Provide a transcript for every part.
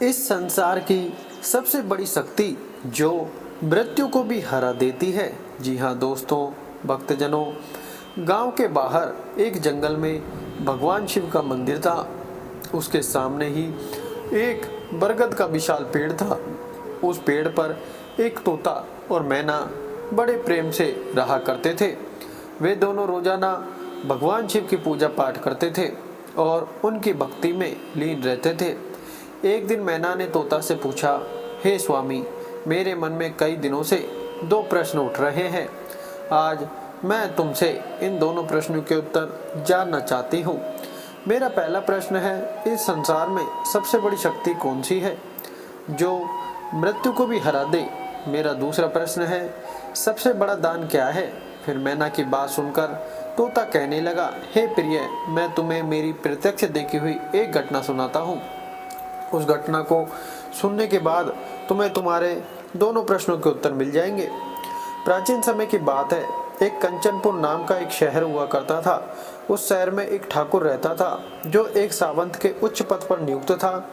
इस संसार की सबसे बड़ी शक्ति जो मृत्यु को भी हरा देती है। जी हाँ दोस्तों, भक्तजनों, गांव के बाहर एक जंगल में भगवान शिव का मंदिर था। उसके सामने ही एक बरगद का विशाल पेड़ था। उस पेड़ पर एक तोता और मैना बड़े प्रेम से रहा करते थे। वे दोनों रोजाना भगवान शिव की पूजा पाठ करते थे और उनकी भक्ति में लीन रहते थे। एक दिन मैना ने तोता से पूछा, हे स्वामी, मेरे मन में कई दिनों से दो प्रश्न उठ रहे हैं। आज मैं तुमसे इन दोनों प्रश्नों के उत्तर जानना चाहती हूँ। मेरा पहला प्रश्न है, इस संसार में सबसे बड़ी शक्ति कौन सी है जो मृत्यु को भी हरा दे? मेरा दूसरा प्रश्न है, सबसे बड़ा दान क्या है? फिर मैना की बात सुनकर तोता कहने लगा, हे प्रिय, मैं तुम्हें मेरी प्रत्यक्ष देखी हुई एक घटना सुनाता हूँ। उस घटना को सुनने के बाद तुम्हें तुम्हारे दोनों प्रश्नों के उत्तर मिल जाएंगे। प्राचीन समय की बात है, एक कंचनपुर नाम का एक शहर हुआ करता था। उस शहर में एक ठाकुर रहता था जो एक सावंत के उच्च पद पर नियुक्त था।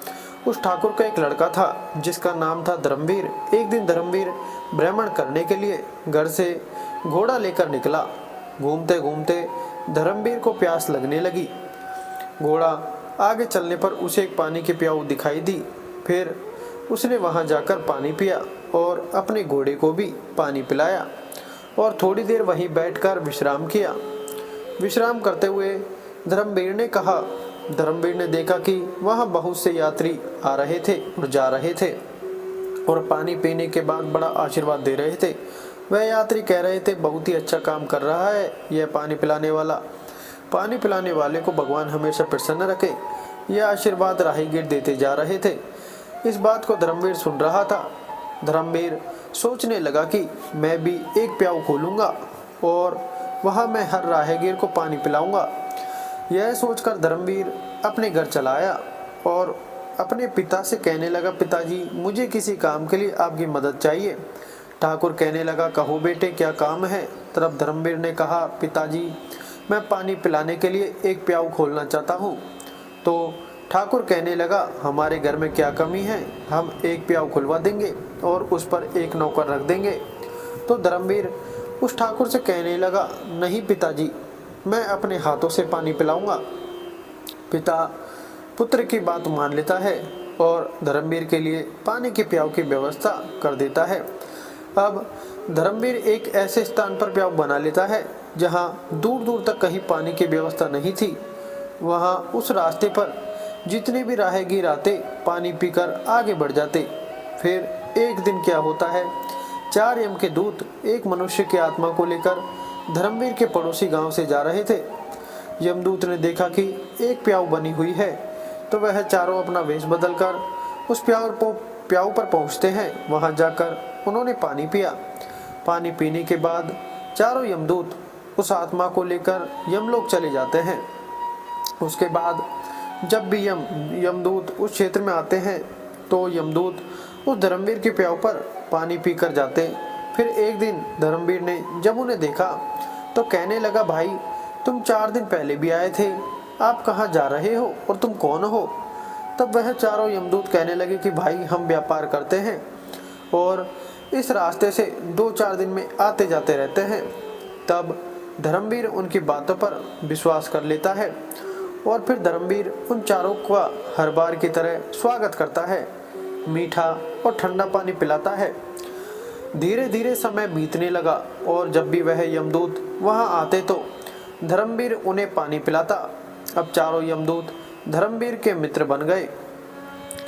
उस ठाकुर का एक लड़का था जिसका नाम था धर्मवीर। एक दिन धर्मवीर भ्रमण करने के लिए घर से घोड़ा लेकर निकला। घूमते घूमते धर्मवीर को प्यास लगने लगी। घोड़ा आगे चलने पर उसे एक पानी की प्याऊ दिखाई दी। फिर उसने वहां जाकर पानी पिया और अपने घोड़े को भी पानी पिलाया और थोड़ी देर वहीं बैठकर विश्राम किया। विश्राम करते हुए धर्मवीर ने देखा कि वहां बहुत से यात्री आ रहे थे और जा रहे थे और पानी पीने के बाद बड़ा आशीर्वाद दे रहे थे। वह यात्री कह रहे थे, बहुत ही अच्छा काम कर रहा है यह पानी पिलाने वाला। पानी पिलाने वाले को भगवान हमेशा प्रसन्न रखे। यह आशीर्वाद राहगीर देते जा रहे थे। इस बात को धर्मवीर सुन रहा था। धर्मवीर सोचने लगा कि मैं भी एक प्याऊ खोलूंगा और वहां मैं हर राहगीर को पानी पिलाऊंगा। यह सोचकर धर्मवीर अपने घर चला आया और अपने पिता से कहने लगा, पिताजी, मुझे किसी काम के लिए आपकी मदद चाहिए। ठाकुर कहने लगा, कहो बेटे, क्या काम है? तब धर्मवीर ने कहा, पिताजी, मैं पानी पिलाने के लिए एक प्याऊ खोलना चाहता हूँ। तो ठाकुर कहने लगा, हमारे घर में क्या कमी है, हम एक प्याऊ खुलवा देंगे और उस पर एक नौकर रख देंगे। तो धर्मवीर उस ठाकुर से कहने लगा, नहीं पिताजी, मैं अपने हाथों से पानी पिलाऊंगा। पिता पुत्र की बात मान लेता है और धर्मवीर के लिए पानी के प्याऊ की व्यवस्था कर देता है। अब धर्मवीर एक ऐसे स्थान पर प्याऊ बना लेता है जहां दूर दूर तक कहीं पानी की व्यवस्था नहीं थी। वहां उस रास्ते पर जितने भी राहगीर आते पानी पीकर आगे बढ़ जाते। फिर एक दिन क्या होता है, 4 यम के दूत एक मनुष्य की आत्मा को लेकर धर्मवीर के पड़ोसी गांव से जा रहे थे। यमदूत ने देखा कि एक प्याऊ बनी हुई है तो वह चारों अपना वेश बदलकर उस प्याऊ पर पहुंचते हैं। वहां जाकर उन्होंने पानी पिया। पानी पीने के बाद चारों यमदूत उस आत्मा को लेकर यमलोक चले जाते हैं। उसके बाद जब भी यमदूत उस क्षेत्र में आते हैं तो यमदूत उस धर्मवीर के प्याऊ पर पानी पीकर जाते। फिर एक दिन धर्मवीर ने जब उन्हें देखा तो कहने लगा, भाई, तुम 4 दिन पहले भी आए थे, आप कहाँ जा रहे हो और तुम कौन हो? तब वह चारों यमदूत कहने लगे कि भाई, हम व्यापार करते हैं और इस रास्ते से 2-4 दिन में आते जाते रहते हैं। तब धर्मवीर उनकी बातों पर विश्वास कर लेता है और फिर धर्मवीर उन चारों का हर बार की तरह स्वागत करता है, मीठा और ठंडा पानी पिलाता है। धीरे धीरे समय बीतने लगा और जब भी वह यमदूत वहां आते तो धर्मवीर उन्हें पानी पिलाता। अब चारों यमदूत धर्मवीर के मित्र बन गए।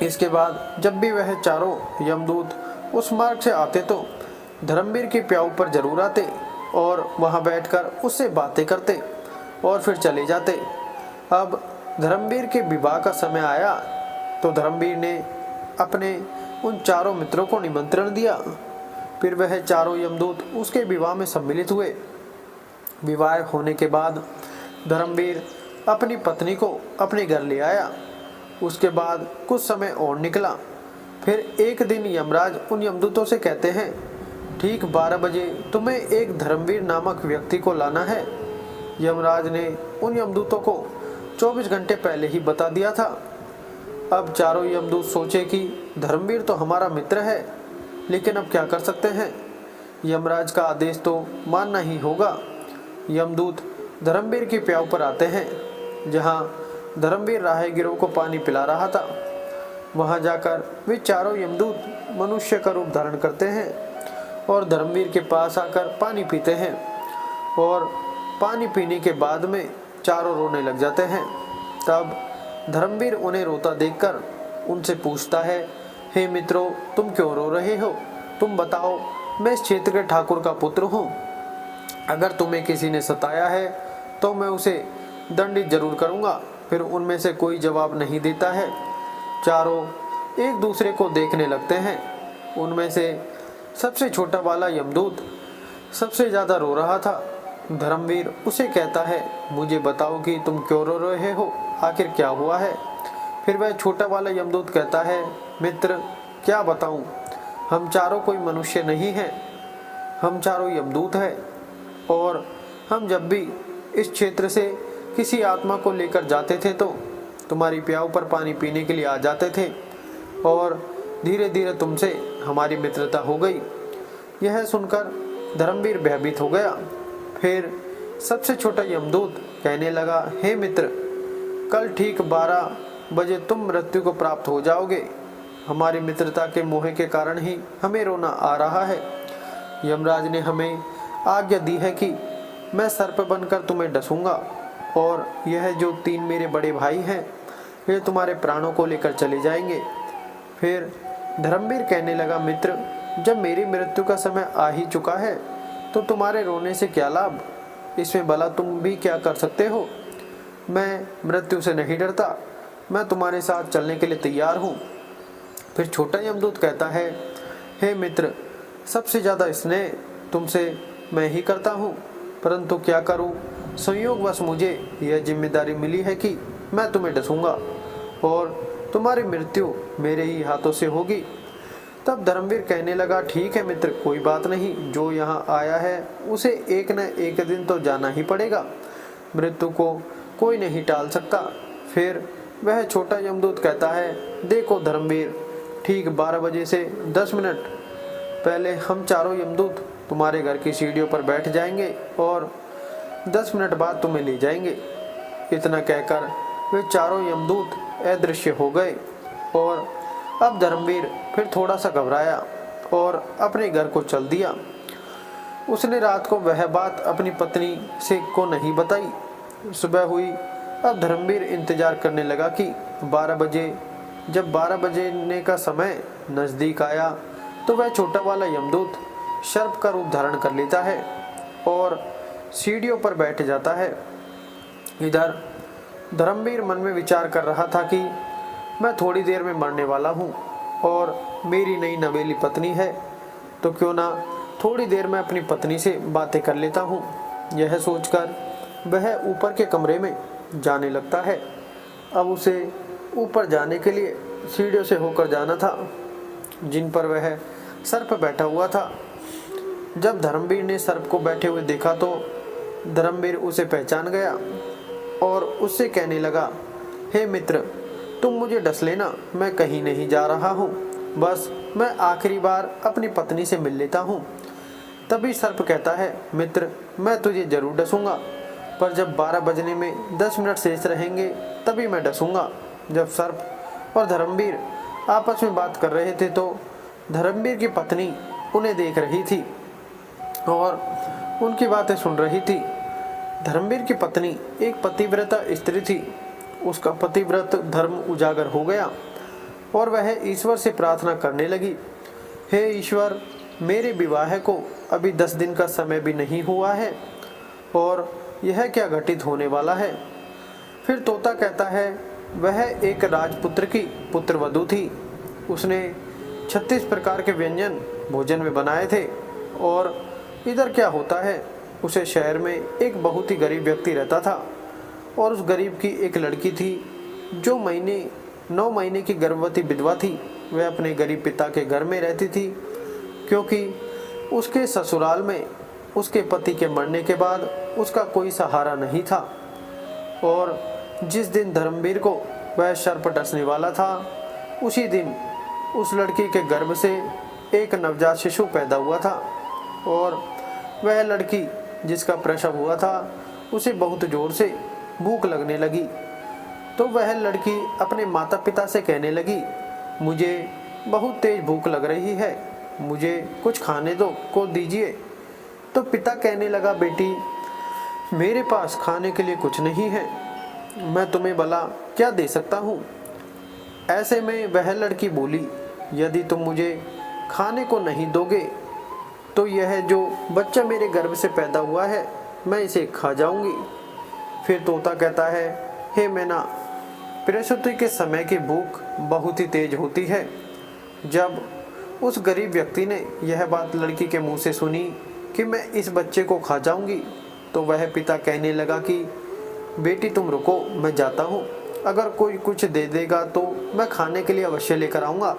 इसके बाद जब भी वह चारों यमदूत उस मार्ग से आते तो धर्मवीर के प्याऊ पर जरूर आते और वहां बैठकर उससे बातें करते और फिर चले जाते। अब धर्मवीर के विवाह का समय आया तो धर्मवीर ने अपने उन चारों मित्रों को निमंत्रण दिया। फिर वह चारों यमदूत उसके विवाह में सम्मिलित हुए। विवाह होने के बाद धर्मवीर अपनी पत्नी को अपने घर ले आया। उसके बाद कुछ समय और निकला। फिर एक दिन यमराज उन यमदूतों से कहते हैं, ठीक 12 बजे तुम्हें एक धर्मवीर नामक व्यक्ति को लाना है। यमराज ने उन यमदूतों को 24 घंटे पहले ही बता दिया था। अब चारों यमदूत सोचे कि धर्मवीर तो हमारा मित्र है, लेकिन अब क्या कर सकते हैं। यमराज का आदेश तो मानना ही होगा। यमदूत धर्मवीर की प्याऊ पर आते हैं, जहां धर्मवीर राहगीरों को पानी पिला रहा था। वहां जाकर वे चारों यमदूत मनुष्य का रूप धारण करते हैं और धर्मवीर के पास आकर पानी पीते हैं, और पानी पीने के बाद में चारों रोने लग जाते हैं। तब धर्मवीर उन्हें रोता देखकर उनसे पूछता है, हे मित्रों, तुम क्यों रो रहे हो? तुम बताओ, मैं इस क्षेत्र के ठाकुर का पुत्र हूँ। अगर तुम्हें किसी ने सताया है तो मैं उसे दंडित जरूर करूँगा। फिर उनमें से कोई जवाब नहीं देता है। चारों एक दूसरे को देखने लगते हैं। उनमें से सबसे छोटा वाला यमदूत सबसे ज़्यादा रो रहा था। धर्मवीर उसे कहता है, मुझे बताओ कि तुम क्यों रो रहे हो, आखिर क्या हुआ है? फिर वह छोटा वाला यमदूत कहता है, मित्र, क्या बताऊं, हम चारों कोई मनुष्य नहीं हैं, हम चारों यमदूत हैं, और हम जब भी इस क्षेत्र से किसी आत्मा को लेकर जाते थे तो तुम्हारी प्याऊ पर पानी पीने के लिए आ जाते थे, और धीरे धीरे तुमसे हमारी मित्रता हो गई। यह सुनकर धर्मवीर भयभीत हो गया। फिर सबसे छोटा यमदूत कहने लगा, हे मित्र, कल ठीक 12 बजे तुम मृत्यु को प्राप्त हो जाओगे। हमारी मित्रता के मोह के कारण ही हमें रोना आ रहा है। यमराज ने हमें आज्ञा दी है कि मैं सर्प बनकर तुम्हें डसूंगा, और यह जो 3 मेरे बड़े भाई हैं, वे तुम्हारे प्राणों को लेकर चले जाएंगे। फिर धर्मवीर कहने लगा, मित्र, जब मेरी मृत्यु का समय आ ही चुका है तो तुम्हारे रोने से क्या लाभ? इसमें भला तुम भी क्या कर सकते हो? मैं मृत्यु से नहीं डरता, मैं तुम्हारे साथ चलने के लिए तैयार हूँ। फिर छोटा यमदूत कहता है, हे मित्र, सबसे ज़्यादा स्नेह तुमसे मैं ही करता हूँ, परंतु क्या करूँ, संयोगवश मुझे यह जिम्मेदारी मिली है कि मैं तुम्हें डसूंगा और तुम्हारी मृत्यु मेरे ही हाथों से होगी। तब धर्मवीर कहने लगा, ठीक है मित्र, कोई बात नहीं, जो यहाँ आया है उसे एक न एक दिन तो जाना ही पड़ेगा। मृत्यु को कोई नहीं टाल सकता। फिर वह छोटा यमदूत कहता है, देखो धर्मवीर, ठीक 12 बजे से 10 मिनट पहले हम चारों यमदूत तुम्हारे घर की सीढ़ियों पर बैठ जाएंगे और 10 मिनट बाद तुम्हें ले जाएंगे। इतना कहकर वे चारों यमदूत अदृश्य हो गए, और अब धर्मवीर फिर थोड़ा सा घबराया और अपने घर को चल दिया। उसने रात को वह बात अपनी पत्नी से को नहीं बताई। सुबह हुई। अब धर्मवीर इंतजार करने लगा कि 12 बजे, जब 12 बजने का समय नज़दीक आया तो वह छोटा वाला यमदूत सर्प का रूप धारण कर लेता है और सीढ़ियों पर बैठ जाता है। इधर धर्मवीर मन में विचार कर रहा था कि मैं थोड़ी देर में मरने वाला हूँ और मेरी नई नवेली पत्नी है, तो क्यों ना थोड़ी देर में अपनी पत्नी से बातें कर लेता हूँ। यह सोचकर वह ऊपर के कमरे में जाने लगता है। अब उसे ऊपर जाने के लिए सीढ़ियों से होकर जाना था, जिन पर वह सर्प बैठा हुआ था। जब धर्मवीर ने सर्प को बैठे हुए देखा तो धर्मवीर उसे पहचान गया और उससे कहने लगा, हे मित्र, तुम मुझे डस लेना, मैं कहीं नहीं जा रहा हूँ, बस मैं आखिरी बार अपनी पत्नी से मिल लेता हूँ। तभी सर्प कहता है, मित्र, मैं तुझे जरूर डसूंगा, पर जब 12 बजने में 10 मिनट शेष रहेंगे तभी मैं डसूंगा। जब सर्प और धर्मवीर आपस में बात कर रहे थे तो धर्मवीर की पत्नी उन्हें देख रही थी और उनकी बातें सुन रही थी। धर्मवीर की पत्नी एक पतिव्रता स्त्री थी। उसका पतिव्रत धर्म उजागर हो गया और वह ईश्वर से प्रार्थना करने लगी, हे ईश्वर, मेरे विवाह को अभी 10 दिन का समय भी नहीं हुआ है और यह क्या घटित होने वाला है। फिर तोता कहता है, वह एक राजपुत्र की पुत्रवधू थी। उसने 36 प्रकार के व्यंजन भोजन में बनाए थे। और इधर क्या होता है, उसे शहर में एक बहुत ही गरीब व्यक्ति रहता था और उस गरीब की एक लड़की थी जो 9 महीने की गर्भवती विधवा थी। वह अपने गरीब पिता के घर में रहती थी क्योंकि उसके ससुराल में उसके पति के मरने के बाद उसका कोई सहारा नहीं था। और जिस दिन धर्मवीर को वह सर्प डसने वाला था, उसी दिन उस लड़की के गर्भ से एक नवजात शिशु पैदा हुआ था और वह लड़की जिसका प्रसव हुआ था उसे बहुत जोर से भूख लगने लगी। तो वह लड़की अपने माता पिता से कहने लगी, मुझे बहुत तेज भूख लग रही है, मुझे कुछ खाने को दीजिए। तो पिता कहने लगा, बेटी मेरे पास खाने के लिए कुछ नहीं है, मैं तुम्हें भला क्या दे सकता हूँ। ऐसे में वह लड़की बोली, यदि तुम मुझे खाने को नहीं दोगे तो यह जो बच्चा मेरे गर्भ से पैदा हुआ है मैं इसे खा जाऊंगी। फिर तोता कहता है, हे मैना, प्रसूति के समय की भूख बहुत ही तेज होती है। जब उस गरीब व्यक्ति ने यह बात लड़की के मुंह से सुनी कि मैं इस बच्चे को खा जाऊंगी, तो वह पिता कहने लगा कि बेटी तुम रुको, मैं जाता हूँ, अगर कोई कुछ दे देगा तो मैं खाने के लिए अवश्य लेकर आऊँगा।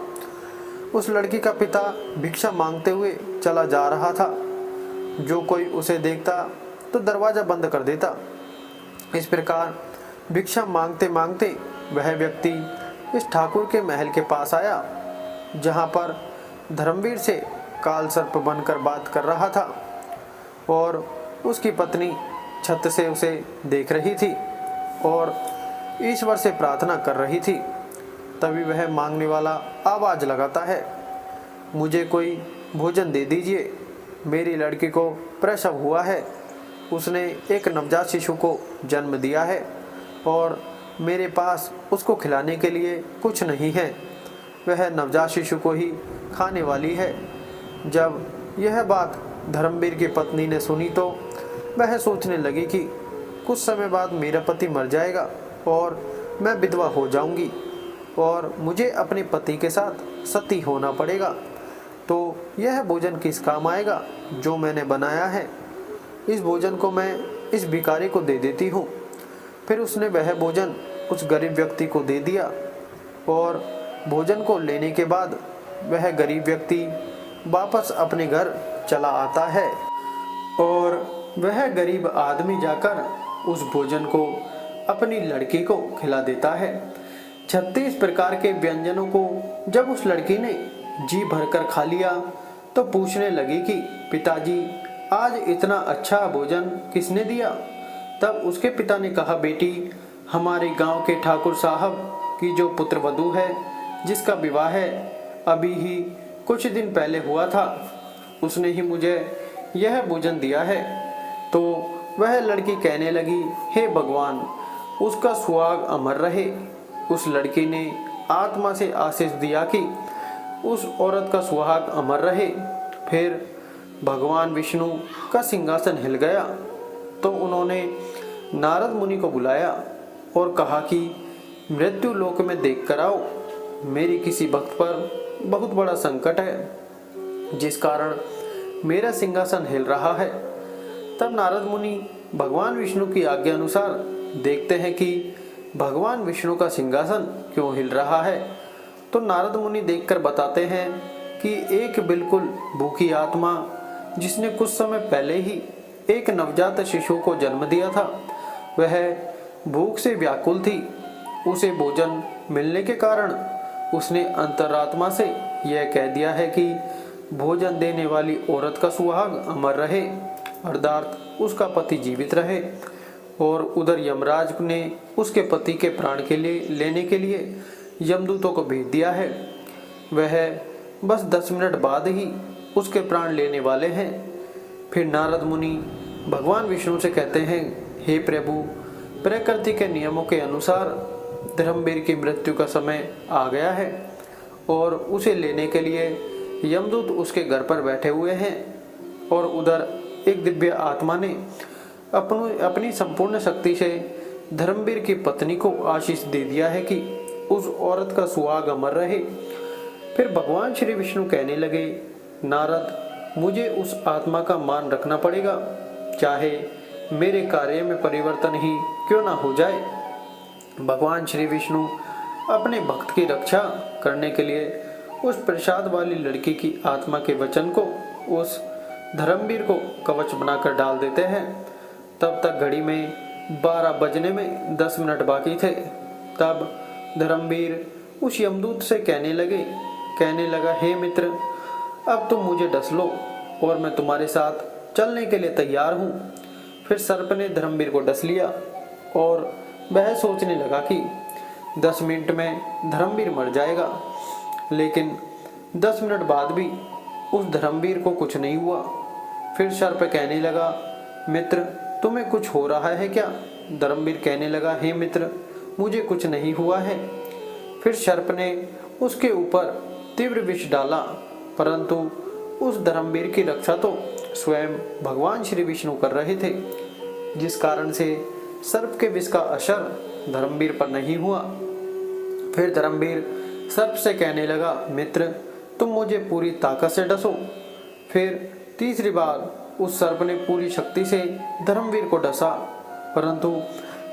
उस लड़की का पिता भिक्षा मांगते हुए चला जा रहा था। जो कोई उसे देखता तो दरवाज़ा बंद कर देता। इस प्रकार भिक्षा मांगते मांगते वह व्यक्ति इस ठाकुर के महल के पास आया, जहाँ पर धर्मवीर से काल सर्प बनकर बात कर रहा था और उसकी पत्नी छत से उसे देख रही थी और ईश्वर से प्रार्थना कर रही थी। तभी वह मांगने वाला आवाज़ लगाता है, मुझे कोई भोजन दे दीजिए, मेरी लड़की को प्रसव हुआ है, उसने एक नवजात शिशु को जन्म दिया है और मेरे पास उसको खिलाने के लिए कुछ नहीं है, वह नवजात शिशु को ही खाने वाली है। जब यह बात धर्मवीर की पत्नी ने सुनी तो वह सोचने लगी कि कुछ समय बाद मेरा पति मर जाएगा और मैं विधवा हो जाऊंगी और मुझे अपने पति के साथ सती होना पड़ेगा, तो यह भोजन किस काम आएगा जो मैंने बनाया है। इस भोजन को मैं इस भिखारी को दे देती हूँ। फिर उसने वह भोजन उस गरीब व्यक्ति को दे दिया और भोजन को लेने के बाद वह गरीब व्यक्ति वापस अपने घर चला आता है और वह गरीब आदमी जाकर उस भोजन को अपनी लड़की को खिला देता है। 36 प्रकार के व्यंजनों को जब उस लड़की ने जी भरकर खा लिया तो पूछने लगी कि पिताजी, आज इतना अच्छा भोजन किसने दिया। तब उसके पिता ने कहा, बेटी, हमारे गांव के ठाकुर साहब की जो पुत्रवधू है, जिसका विवाह है अभी ही कुछ दिन पहले हुआ था, उसने ही मुझे यह भोजन दिया है। तो वह लड़की कहने लगी, हे भगवान, उसका सुहाग अमर रहे। उस लड़की ने आत्मा से आशीष दिया कि उस औरत का सुहाग अमर रहे। फिर भगवान विष्णु का सिंहासन हिल गया तो उन्होंने नारद मुनि को बुलाया और कहा कि मृत्यु लोक में देख कर आओ, मेरी किसी भक्त पर बहुत बड़ा संकट है जिस कारण मेरा सिंहासन हिल रहा है। तब नारद मुनि भगवान विष्णु की आज्ञा अनुसार देखते हैं कि भगवान विष्णु का सिंहासन क्यों हिल रहा है। तो नारद मुनि देखकर बताते हैं कि एक बिल्कुल भूखी आत्मा, जिसने कुछ समय पहले ही एक नवजात शिशु को जन्म दिया था, वह भूख से व्याकुल थी। उसे भोजन मिलने के कारण उसने अंतरात्मा से यह कह दिया है कि भोजन देने वाली औरत का सुहाग अमर रहे, अर्थात उसका पति जीवित रहे। और उधर यमराज ने उसके पति के प्राण के लिए लेने के लिए यमदूतों को भेज दिया है। वह बस 10 मिनट बाद ही उसके प्राण लेने वाले हैं। फिर नारद मुनि भगवान विष्णु से कहते हैं, हे प्रभु, प्रकृति के नियमों के अनुसार धर्मवीर की मृत्यु का समय आ गया है और उसे लेने के लिए यमदूत उसके घर पर बैठे हुए हैं। और उधर एक दिव्य आत्मा ने अपनी संपूर्ण शक्ति से धर्मवीर की पत्नी को आशीष दे दिया है कि उस औरत का सुहाग अमर रहे। फिर भगवान श्री विष्णु कहने लगे, नारद, मुझे उस आत्मा का मान रखना पड़ेगा, चाहे मेरे कार्य में परिवर्तन ही क्यों ना हो जाए। भगवान श्री विष्णु अपने भक्त की रक्षा करने के लिए उस प्रसाद वाली लड़की की आत्मा के वचन को उस धर्मवीर को कवच बनाकर डाल देते हैं। तब तक घड़ी में 12 बजने में 10 मिनट बाकी थे। तब धर्मवीर उस यमदूत से कहने लगा, हे मित्र, अब तुम मुझे डस लो और मैं तुम्हारे साथ चलने के लिए तैयार हूँ। फिर सर्प ने धर्मवीर को डस लिया और वह सोचने लगा कि 10 मिनट में धर्मवीर मर जाएगा। लेकिन 10 मिनट बाद भी उस धर्मवीर को कुछ नहीं हुआ। फिर सर्प कहने लगा, मित्र, तुम्हें कुछ हो रहा है क्या? धर्मवीर कहने लगा, हे मित्र, मुझे कुछ नहीं हुआ है। फिर सर्प ने उसके ऊपर तीव्र विष डाला, परंतु उस धर्मवीर की रक्षा तो स्वयं भगवान श्री विष्णु कर रहे थे, जिस कारण से सर्प के विष का असर धर्मवीर पर नहीं हुआ। फिर धर्मवीर सर्प से कहने लगा, मित्र, तुम मुझे पूरी ताकत से डसो। फिर तीसरी बार उस सर्प ने पूरी शक्ति से धर्मवीर को डसा, परंतु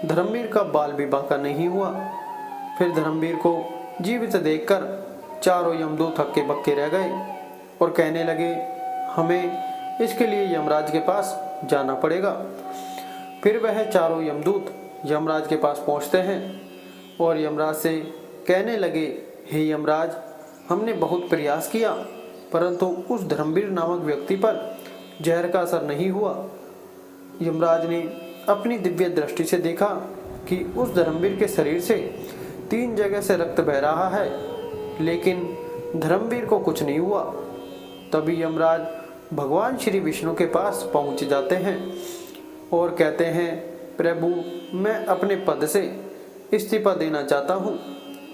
धर्मवीर का बाल भी बांका नहीं हुआ। फिर धर्मवीर को जीवित देखकर चारों यमदूत हक्के बक्के रह गए और कहने लगे, हमें इसके लिए यमराज के पास जाना पड़ेगा। फिर वह चारों यमदूत यमराज के पास पहुंचते हैं और यमराज से कहने लगे, हे यमराज, हमने बहुत प्रयास किया, परंतु उस धर्मवीर नामक व्यक्ति पर जहर का असर नहीं हुआ। यमराज ने अपनी दिव्य दृष्टि से देखा कि उस धर्मवीर के शरीर से 3 जगह से रक्त बह रहा है, लेकिन धर्मवीर को कुछ नहीं हुआ। तभी यमराज भगवान श्री विष्णु के पास पहुंच जाते हैं और कहते हैं, प्रभु, मैं अपने पद से इस्तीफा देना चाहता हूँ।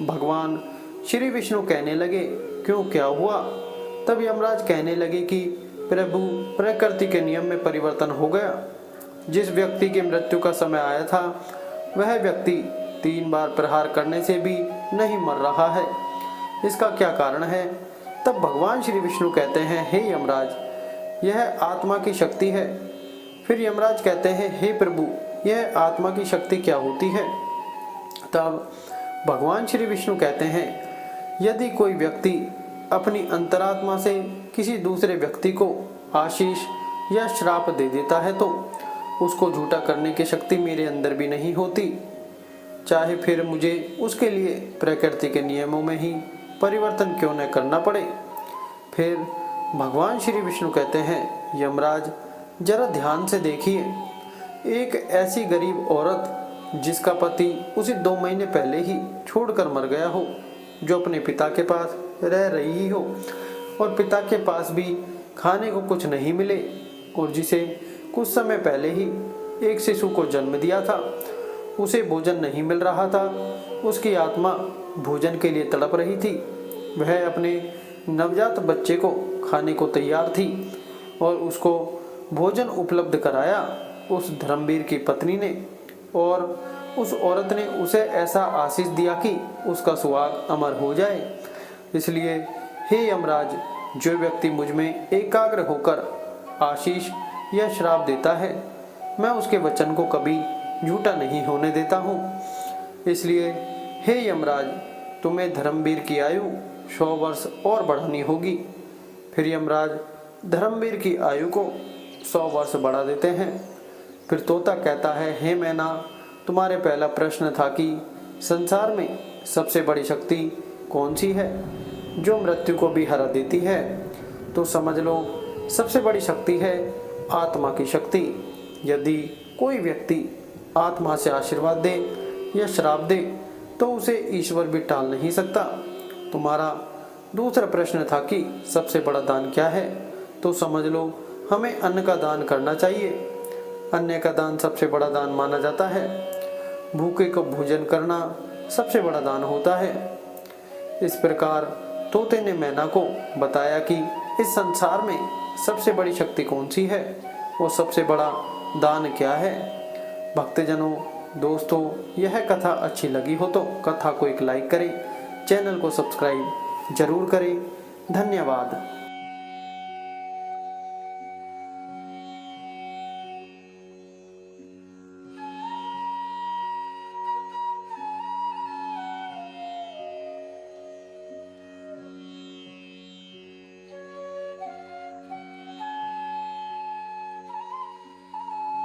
भगवान श्री विष्णु कहने लगे, क्यों, क्या हुआ? तब यमराज कहने लगे कि प्रभु, प्रकृति के नियम में परिवर्तन हो गया। जिस व्यक्ति की मृत्यु का समय आया था, वह व्यक्ति 3 बार प्रहार करने से भी नहीं मर रहा है। इसका क्या कारण है? तब भगवान श्री विष्णु कहते हैं, हे यमराज, यह आत्मा की शक्ति है। फिर यमराज कहते हैं, हे प्रभु, यह आत्मा की शक्ति क्या होती है? तब भगवान श्री विष्णु कहते हैं, यदि कोई व्यक्ति अपनी अंतरात्मा से किसी दूसरे व्यक्ति को आशीष या श्राप दे देता है, तो उसको झूठा करने की शक्ति मेरे अंदर भी नहीं होती, चाहे फिर मुझे उसके लिए प्रकृति के नियमों में ही परिवर्तन क्यों न करना पड़े। फिर भगवान श्री विष्णु कहते हैं, यमराज, जरा ध्यान से देखिए, एक ऐसी गरीब औरत जिसका पति उसे 2 महीने पहले ही छोड़कर मर गया हो, जो अपने पिता के पास रह रही हो और पिता के पास भी खाने को कुछ नहीं मिले, और जिसे कुछ समय पहले ही एक शिशु को जन्म दिया था, उसे भोजन नहीं मिल रहा था, उसकी आत्मा भोजन के लिए तड़प रही थी। वह अपने नवजात बच्चे को खाने को तैयार थी और उसको भोजन उपलब्ध कराया उस धर्मवीर की पत्नी ने, और उस औरत ने उसे ऐसा आशीष दिया कि उसका सुहाग अमर हो जाए। इसलिए हे यमराज, जो व्यक्ति मुझ में एकाग्र होकर आशीष या श्राप देता है, मैं उसके वचन को कभी झूठा नहीं होने देता हूँ। इसलिए हे यमराज, तुम्हें धर्मवीर की आयु 100 वर्ष और बढ़ानी होगी। फिर यमराज धर्मवीर की आयु को 100 वर्ष बढ़ा देते हैं। फिर तोता कहता है, हे मैना, तुम्हारे पहला प्रश्न था कि संसार में सबसे बड़ी शक्ति कौन सी है जो मृत्यु को भी हरा देती है? तो समझ लो, सबसे बड़ी शक्ति है आत्मा की शक्ति। यदि कोई व्यक्ति आत्मा से आशीर्वाद दे या श्राप दे, तो उसे ईश्वर भी टाल नहीं सकता। तुम्हारा दूसरा प्रश्न था कि सबसे बड़ा दान क्या है? तो समझ लो, हमें अन्न का दान करना चाहिए। अन्न का दान सबसे बड़ा दान माना जाता है। भूखे को भोजन करना सबसे बड़ा दान होता है। इस प्रकार तोते ने मैना को बताया कि इस संसार में सबसे बड़ी शक्ति कौन सी है, वो सबसे बड़ा दान क्या है। भक्तजनों, दोस्तों, यह कथा अच्छी लगी हो तो कथा को एक लाइक करें, चैनल को सब्सक्राइब जरूर करें। धन्यवाद।